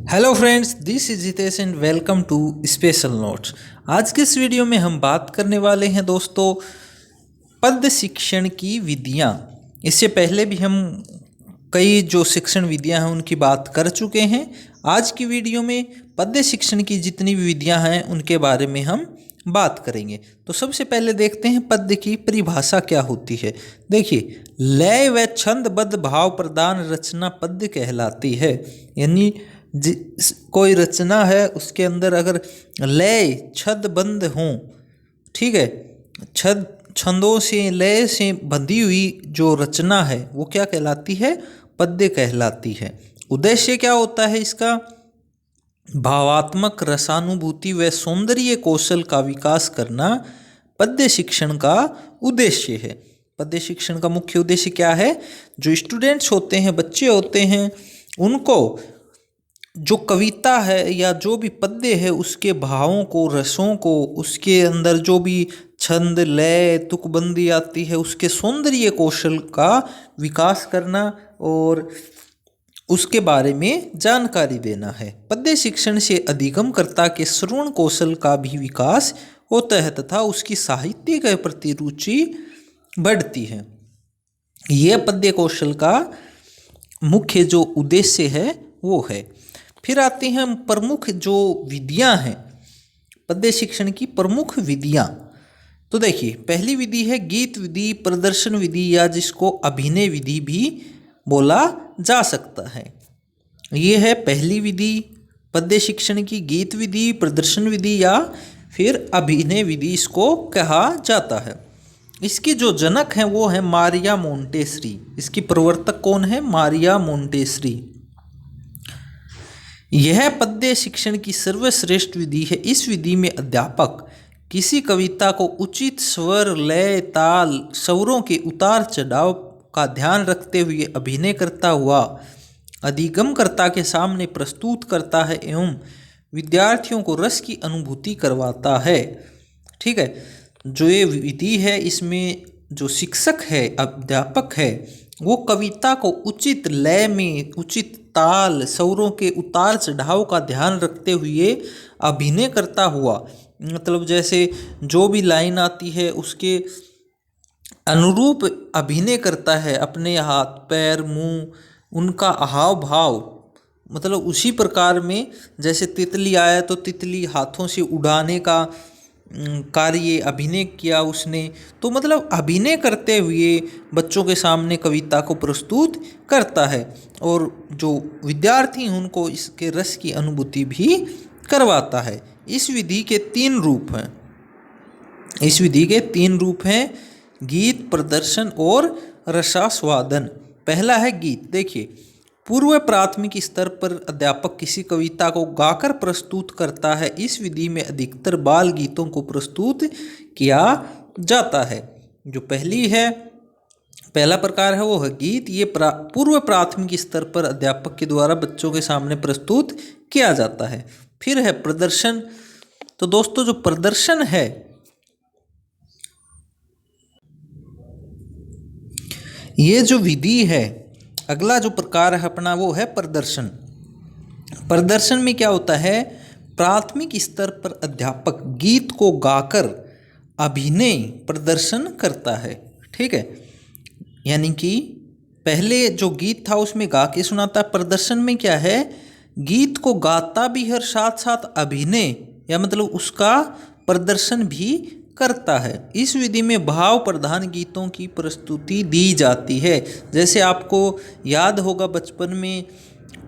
Hello friends, this is Jitesh and welcome to special notes. आज के इस वीडियो में हम बात करने वाले हैं दोस्तों पद्य शिक्षण की विधियाँ। इससे पहले भी हम कई जो शिक्षण विधियाँ हैं उनकी बात कर चुके हैं। आज की वीडियो में पद्य शिक्षण की जितनी भी विधियाँ हैं उनके बारे में हम बात करेंगे। तो सबसे पहले देखते हैं पद्य की परिभाषा क्या होती है। देखिए, लय व छंदबद्ध भाव प्रदान रचना पद्य कहलाती है। यानी कोई रचना है उसके अंदर अगर लय छंदबद्ध हों, ठीक है, छंदों से लय से बंधी हुई जो रचना है वो क्या कहलाती है? पद्य कहलाती है। उद्देश्य क्या होता है इसका? भावात्मक रसानुभूति व सौंदर्य कौशल का विकास करना पद्य शिक्षण का उद्देश्य है। पद्य शिक्षण का मुख्य उद्देश्य क्या है? जो स्टूडेंट्स होते हैं, बच्चे होते हैं, उनको जो कविता है या जो भी पद्य है उसके भावों को, रसों को, उसके अंदर जो भी छंद, लय, तुकबंदी आती है उसके सौंदर्य कौशल का विकास करना और उसके बारे में जानकारी देना है। पद्य शिक्षण से अधिगमकर्ता के श्रवण कौशल का भी विकास होता है तथा उसकी साहित्य के प्रति रुचि बढ़ती है। यह पद्य कौशल का मुख्य जो उद्देश्य है वो है। फिर आते हैं हम प्रमुख जो विधियां हैं पद्य शिक्षण की, प्रमुख विधियां। तो देखिए, पहली विधि है गीत विधि, प्रदर्शन विधि या जिसको अभिनय विधि भी बोला जा सकता है। ये है पहली विधि पद्य शिक्षण की, गीत विधि, प्रदर्शन विधि या फिर अभिनय विधि इसको कहा जाता है। इसके जो जनक हैं वो है मारिया मोंटेसरी। इसकी प्रवर्तक कौन है? Maria Montessori. यह पद्य शिक्षण की सर्वश्रेष्ठ विधि है। इस विधि में अध्यापक किसी कविता को उचित स्वर, लय, ताल, स्वरों के उतार चढ़ाव का ध्यान रखते हुए अभिनय करता हुआ अधिगमकर्ता के सामने प्रस्तुत करता है एवं विद्यार्थियों को रस की अनुभूति करवाता है। ठीक है, जो ये विधि है इसमें जो शिक्षक है, अध्यापक है, वो कविता को उचित लय में, उचित ताल, स्वरों के उतार चढ़ाव का ध्यान रखते हुए अभिनय करता हुआ, मतलब जैसे जो भी लाइन आती है उसके अनुरूप अभिनय करता है। अपने हाथ, पैर, मुंह, उनका हाव भाव, मतलब उसी प्रकार में जैसे तितली आया तो तितली हाथों से उड़ाने का कार्य अभिनय किया उसने। तो मतलब अभिनय करते हुए बच्चों के सामने कविता को प्रस्तुत करता है और जो विद्यार्थी हैं उनको इसके रस की अनुभूति भी करवाता है। इस विधि के तीन रूप हैं। इस विधि के तीन रूप हैं, गीत, प्रदर्शन और रसास्वादन। पहला है गीत। देखिए, पूर्व प्राथमिक स्तर पर अध्यापक किसी कविता को गाकर प्रस्तुत करता है। इस विधि में अधिकतर बाल गीतों को प्रस्तुत किया जाता है। जो पहला प्रकार है वो है गीत। ये पूर्व प्राथमिक स्तर पर अध्यापक के द्वारा बच्चों के सामने प्रस्तुत किया जाता है। फिर है प्रदर्शन। तो दोस्तों, जो प्रदर्शन है, ये जो विधि है, अगला जो प्रकार है अपना वो है प्रदर्शन। प्रदर्शन में क्या होता है? प्राथमिक स्तर पर अध्यापक गीत को गाकर अभिनय प्रदर्शन करता है। ठीक है, यानी कि पहले जो गीत था उसमें गा के सुनाता। प्रदर्शन में क्या है? गीत को गाता भी है, साथ साथ अभिनय या मतलब उसका प्रदर्शन भी करता है। इस विधि में भाव प्रधान गीतों की प्रस्तुति दी जाती है। जैसे आपको याद होगा बचपन में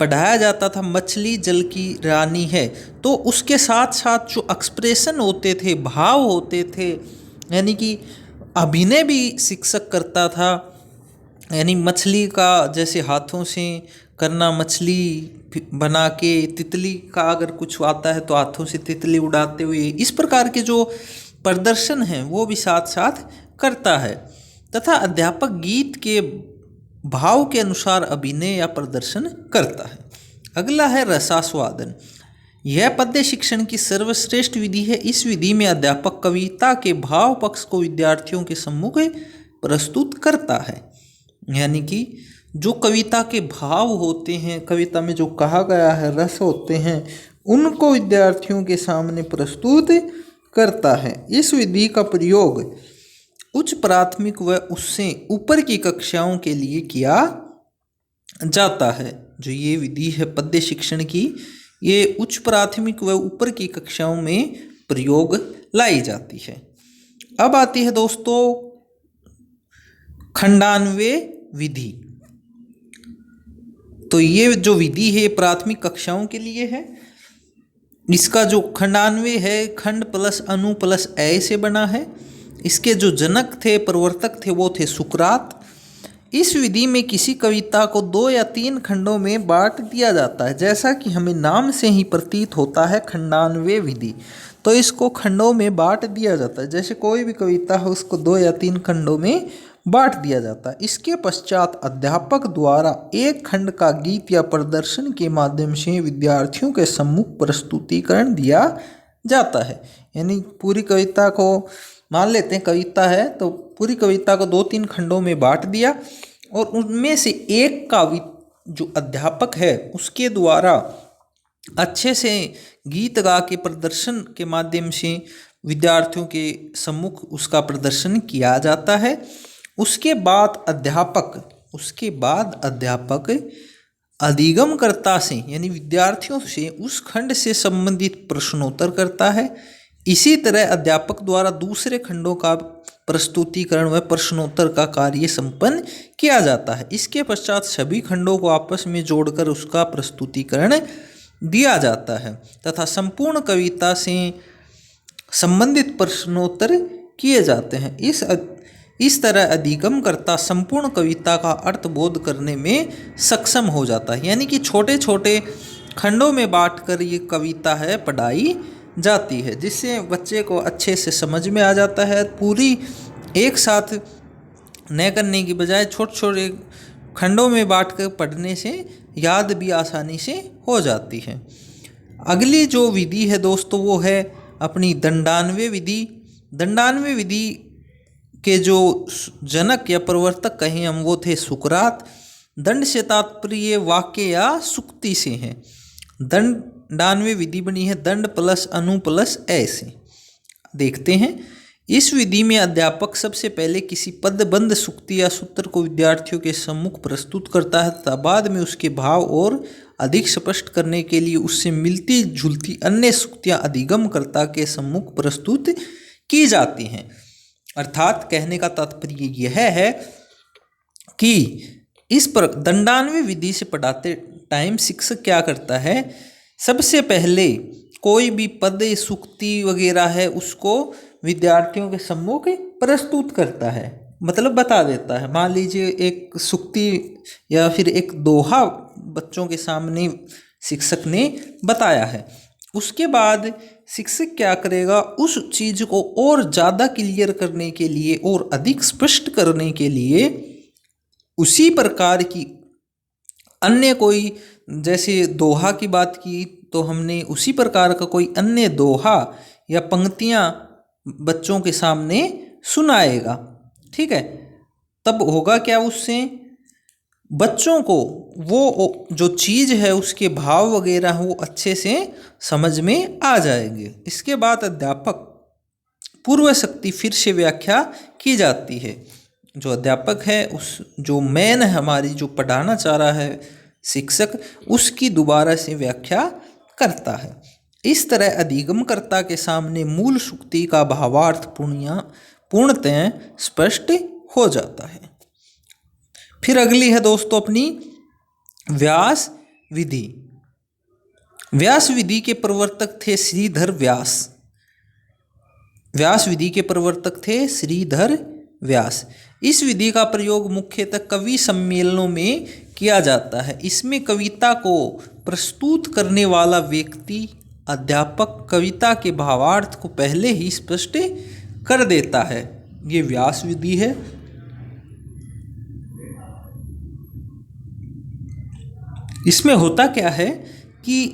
पढ़ाया जाता था मछली जल की रानी है, तो उसके साथ साथ जो एक्सप्रेशन होते थे, भाव होते थे, यानी कि अभिनय भी शिक्षक करता था। यानी मछली का जैसे हाथों से करना, मछली बना के, तितली का अगर कुछ आता है तो हाथों से तितली उड़ाते हुए, इस प्रकार के जो प्रदर्शन है वो भी साथ साथ करता है। तथा अध्यापक गीत के भाव के अनुसार अभिनय या प्रदर्शन करता है। अगला है रसास्वादन। यह पद्य शिक्षण की सर्वश्रेष्ठ विधि है। इस विधि में अध्यापक कविता के भाव पक्ष को विद्यार्थियों के सम्मुख प्रस्तुत करता है। यानी कि जो कविता के भाव होते हैं, कविता में जो कहा गया है रस होते हैं, उनको विद्यार्थियों के सामने प्रस्तुत करता है। इस विधि का प्रयोग उच्च प्राथमिक व उससे ऊपर की कक्षाओं के लिए किया जाता है। जो ये विधि है पद्य शिक्षण की, ये उच्च प्राथमिक व ऊपर की कक्षाओं में प्रयोग लाई जाती है। अब आती है दोस्तों खंडान्वय विधि। तो ये जो विधि है प्राथमिक कक्षाओं के लिए है। इसका जो खंडान्वय है, खंड प्लस अनु प्लस ए से बना है। इसके जो जनक थे, प्रवर्तक थे, वो थे सुकरात। इस विधि में किसी कविता को 2 या 3 खंडों में बांट दिया जाता है। जैसा कि हमें नाम से ही प्रतीत होता है खंडान्वय विधि, तो इसको खंडों में बांट दिया जाता है। जैसे कोई भी कविता है उसको 2 या 3 खंडों में बांट दिया जाता है। इसके पश्चात अध्यापक द्वारा एक खंड का गीत या प्रदर्शन के माध्यम से विद्यार्थियों के सम्मुख प्रस्तुतिकरण दिया जाता है। यानी पूरी कविता को, मान लेते हैं कविता है तो पूरी कविता को 2-3 खंडों में बांट दिया और उनमें से एक का जो अध्यापक है उसके द्वारा अच्छे से गीत गा के प्रदर्शन के माध्यम से विद्यार्थियों के सम्मुख उसका प्रदर्शन किया जाता है। उसके बाद अध्यापक अधिगमकर्ता से यानी विद्यार्थियों से उस खंड से संबंधित प्रश्नोत्तर करता है। इसी तरह अध्यापक द्वारा दूसरे खंडों का प्रस्तुतिकरण व प्रश्नोत्तर का कार्य संपन्न किया जाता है। इसके पश्चात सभी खंडों को आपस में जोड़कर उसका प्रस्तुतिकरण दिया जाता है तथा संपूर्ण कविता से संबंधित प्रश्नोत्तर किए जाते हैं। इस तरह अधिगमकर्ता संपूर्ण कविता का अर्थबोध करने में सक्षम हो जाता है। यानी कि छोटे छोटे खंडों में बांटकर ये कविता है पढ़ाई जाती है, जिससे बच्चे को अच्छे से समझ में आ जाता है। पूरी एक साथ न करने की बजाय छोटे छोटे खंडों में बांटकर पढ़ने से याद भी आसानी से हो जाती है। अगली जो विधि है दोस्तों वो है अपनी दंडान्वय विधि। दंडान्वय विधि के जो जनक या प्रवर्तक कहें हम वो थे सुकरात। दंड से तात्पर्य वाक्य या सुक्ति से है। दंडान्वय विधि बनी है दंड प्लस अनु प्लस ए से। देखते हैं इस विधि में अध्यापक सबसे पहले किसी पदबंध सुक्ति या सूत्र को विद्यार्थियों के सम्मुख प्रस्तुत करता है तथा बाद में उसके भाव और अधिक स्पष्ट करने के लिए उससे मिलती जुलती अन्य सुक्तियां अधिगमकर्ता के सम्मुख प्रस्तुत की जाती हैं। अर्थात कहने का तात्पर्य यह है कि इस पर दंडान्वय विधि से पढ़ाते टाइम शिक्षक क्या करता है, सबसे पहले कोई भी पद सुक्ति वगैरह है उसको विद्यार्थियों के सम्मुख प्रस्तुत करता है, मतलब बता देता है। मान लीजिए एक सुक्ति या फिर एक दोहा बच्चों के सामने शिक्षक ने बताया है, उसके बाद शिक्षक क्या करेगा, उस चीज़ को और ज़्यादा क्लियर करने के लिए और अधिक स्पष्ट करने के लिए उसी प्रकार की अन्य कोई, जैसे दोहा की बात की तो हमने उसी प्रकार का कोई अन्य दोहा या पंक्तियाँ बच्चों के सामने सुनाएगा। ठीक है, तब होगा क्या, उससे बच्चों को वो जो चीज़ है उसके भाव वगैरह वो अच्छे से समझ में आ जाएंगे। इसके बाद अध्यापक पूर्व शक्ति फिर से व्याख्या की जाती है। जो अध्यापक है उस जो मेन है हमारी जो पढ़ाना चाह रहा है शिक्षक, उसकी दोबारा से व्याख्या करता है। इस तरह अधिगमकर्ता के सामने मूल सुक्ति का भावार्थ पूर्णतः स्पष्ट हो जाता है। फिर अगली है दोस्तों अपनी व्यास विधि। व्यास विधि के प्रवर्तक थे श्रीधर व्यास। व्यास विधि के प्रवर्तक थे श्रीधर व्यास। इस विधि का प्रयोग मुख्यतः कवि सम्मेलनों में किया जाता है। इसमें कविता को प्रस्तुत करने वाला व्यक्ति अध्यापक कविता के भावार्थ को पहले ही स्पष्ट कर देता है। ये व्यास विधि है। इसमें होता क्या है कि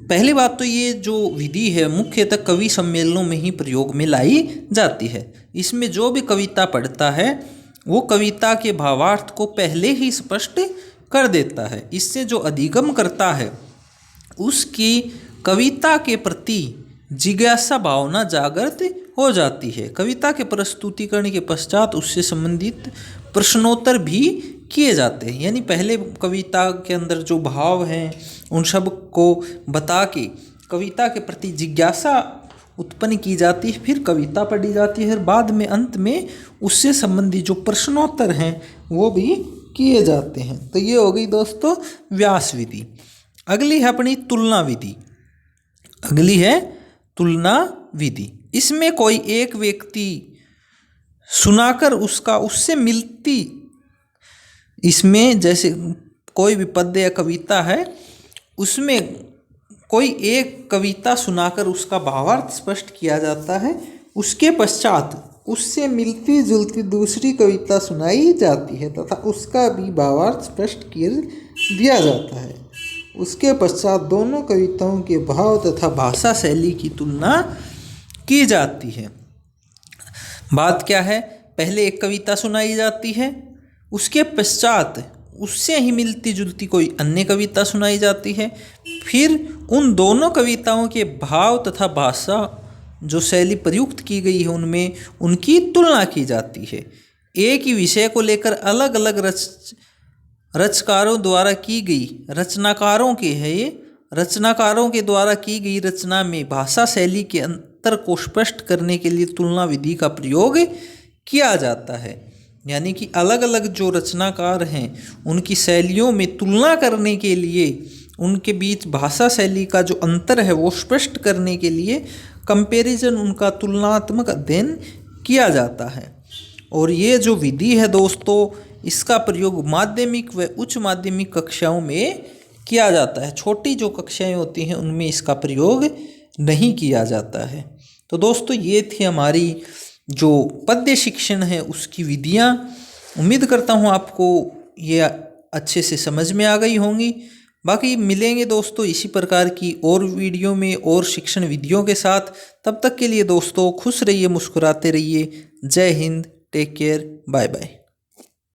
पहली बात तो ये जो विधि है मुख्यतः कवि सम्मेलनों में ही प्रयोग में लाई जाती है। इसमें जो भी कविता पढ़ता है वो कविता के भावार्थ को पहले ही स्पष्ट कर देता है। इससे जो अधिगम करता है उसकी कविता के प्रति जिज्ञासा भावना जागृत हो जाती है। कविता के प्रस्तुतिकरण के पश्चात उससे संबंधित प्रश्नोत्तर भी किए जाते हैं, यानी पहले कविता के अंदर जो भाव हैं उन सब को बता के कविता के प्रति जिज्ञासा उत्पन्न की जाती है, फिर कविता पढ़ी जाती है, बाद में अंत में उससे संबंधित जो प्रश्नोत्तर हैं वो भी किए जाते हैं। तो ये हो गई दोस्तों व्यास विधि। अगली है अपनी तुलना विधि। अगली है तुलना विधि। इसमें कोई एक व्यक्ति सुनाकर उससे मिलती, इसमें जैसे कोई भी पद्य या कविता है उसमें कोई एक कविता सुनाकर उसका भावार्थ स्पष्ट किया जाता है, उसके पश्चात उससे मिलती जुलती दूसरी कविता सुनाई जाती है तथा उसका भी भावार्थ स्पष्ट कर दिया जाता है। उसके पश्चात दोनों कविताओं के भाव तथा भाषा शैली की तुलना की जाती है। बात क्या है, पहले एक कविता सुनाई जाती है, उसके पश्चात उससे ही मिलती जुलती कोई अन्य कविता सुनाई जाती है, फिर उन दोनों कविताओं के भाव तथा भाषा जो शैली प्रयुक्त की गई है उनमें उनकी तुलना की जाती है। एक ही विषय को लेकर अलग अलग रचनाकारों द्वारा की गई रचनाकारों के द्वारा की गई रचना में भाषा शैली के अंतर को स्पष्ट करने के लिए तुलना विधि का प्रयोग किया जाता है। यानी कि अलग अलग जो रचनाकार हैं उनकी शैलियों में तुलना करने के लिए, उनके बीच भाषा शैली का जो अंतर है वो स्पष्ट करने के लिए कंपैरिजन, उनका तुलनात्मक अध्ययन किया जाता है। और ये जो विधि है दोस्तों, इसका प्रयोग माध्यमिक व उच्च माध्यमिक कक्षाओं में किया जाता है। छोटी जो कक्षाएं होती हैं उनमें इसका प्रयोग नहीं किया जाता है। तो दोस्तों ये थी हमारी जो पद्य शिक्षण है उसकी विधियाँ। उम्मीद करता हूँ आपको ये अच्छे से समझ में आ गई होंगी। बाकी मिलेंगे दोस्तों इसी प्रकार की और वीडियो में और शिक्षण विधियों के साथ। तब तक के लिए दोस्तों खुश रहिए, मुस्कुराते रहिए। जय Hind, take care, bye bye.